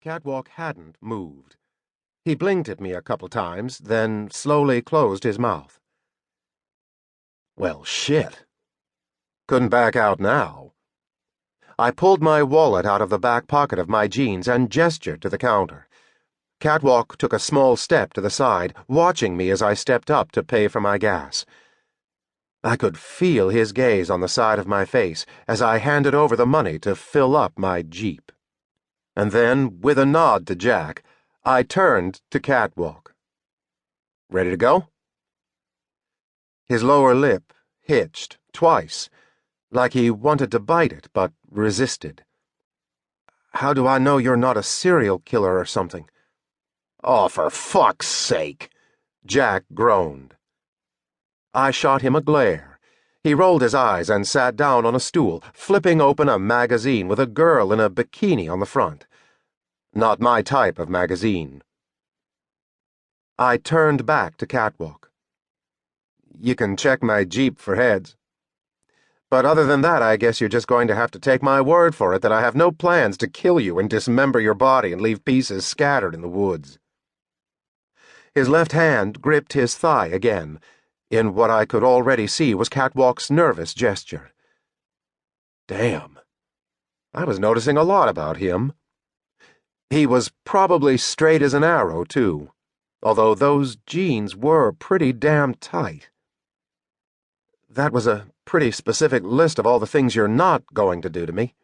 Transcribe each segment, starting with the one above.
Catwalk hadn't moved. He blinked at me a couple times, then slowly closed his mouth. Well, shit. Couldn't back out now. I pulled my wallet out of the back pocket of my jeans and gestured to the counter. Catwalk took a small step to the side, watching me as I stepped up to pay for my gas. I could feel his gaze on the side of my face as I handed over the money to fill up my Jeep. And then, with a nod to Jack, I turned to Catwalk. Ready to go? His lower lip hitched twice, like he wanted to bite it but resisted. How do I know you're not a serial killer or something? Oh, for fuck's sake! Jack groaned. I shot him a glare. He rolled his eyes and sat down on a stool, flipping open a magazine with a girl in a bikini on the front. Not my type of magazine. I turned back to Catwalk. You can check my Jeep for heads. But other than that, I guess you're just going to have to take my word for it that I have no plans to kill you and dismember your body and leave pieces scattered in the woods. His left hand gripped his thigh again, in what I could already see was Catwalk's nervous gesture. Damn. I was noticing a lot about him. He was probably straight as an arrow, too, although those jeans were pretty damn tight. That was a pretty specific list of all the things you're not going to do to me.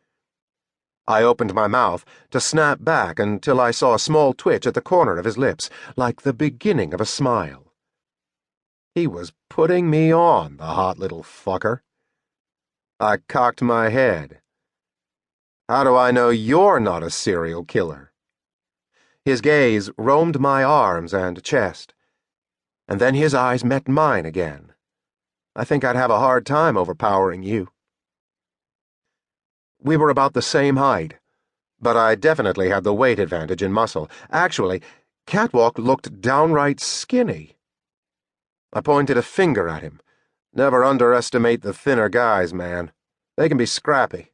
I opened my mouth to snap back until I saw a small twitch at the corner of his lips, like the beginning of a smile. He was putting me on, the hot little fucker. I cocked my head. How do I know you're not a serial killer? His gaze roamed my arms and chest, and then his eyes met mine again. I think I'd have a hard time overpowering you. We were about the same height, but I definitely had the weight advantage in muscle. Actually, Catwalk looked downright skinny. I pointed a finger at him. Never underestimate the thinner guys, man. They can be scrappy.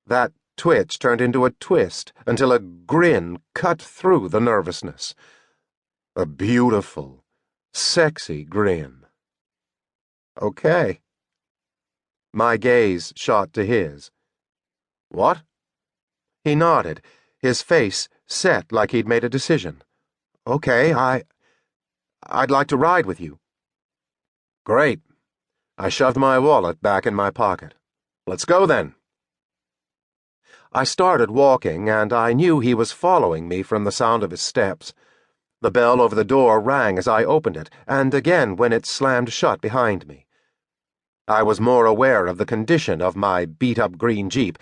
That twitch turned into a twist until a grin cut through the nervousness. A beautiful, sexy grin. Okay. My gaze shot to his. What? He nodded, his face set like he'd made a decision. Okay, I'd like to ride with you. Great. I shoved my wallet back in my pocket. Let's go then. I started walking, and I knew he was following me from the sound of his steps. The bell over the door rang as I opened it, and again when it slammed shut behind me. I was more aware of the condition of my beat-up green Jeep,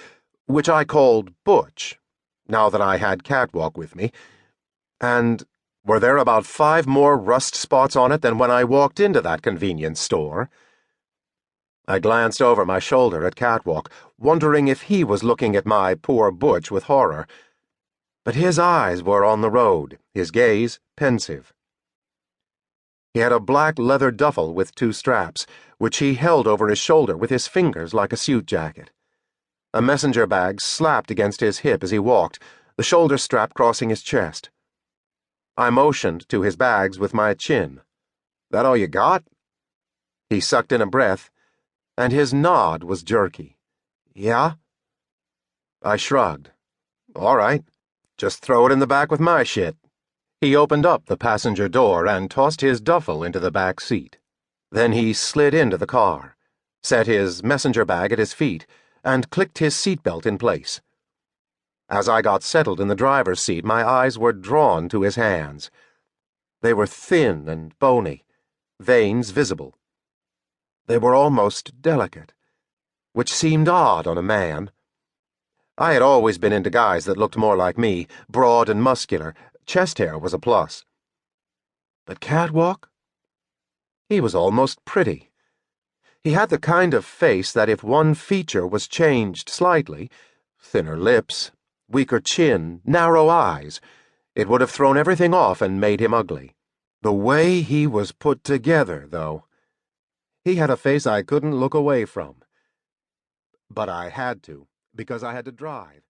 which I called Butch, now that I had Catwalk with me, and were there about 5 more rust spots on it than when I walked into that convenience store? I glanced over my shoulder at Catwalk, wondering if he was looking at my poor Butch with horror. But his eyes were on the road, his gaze pensive. He had a black leather duffel with 2 straps, which he held over his shoulder with his fingers like a suit jacket. A messenger bag slapped against his hip as he walked, the shoulder strap crossing his chest. I motioned to his bags with my chin. That all you got? He sucked in a breath, and his nod was jerky. Yeah? I shrugged. All right, just throw it in the back with my shit. He opened up the passenger door and tossed his duffel into the back seat. Then he slid into the car, set his messenger bag at his feet, and clicked his seatbelt in place. As I got settled in the driver's seat, my eyes were drawn to his hands. They were thin and bony, veins visible. They were almost delicate, which seemed odd on a man. I had always been into guys that looked more like me, broad and muscular. Chest hair was a plus. But Catwalk? He was almost pretty. He had the kind of face that if one feature was changed slightly, thinner lips, weaker chin, narrow eyes, it would have thrown everything off and made him ugly. The way he was put together, though. He had a face I couldn't look away from. But I had to, because I had to drive.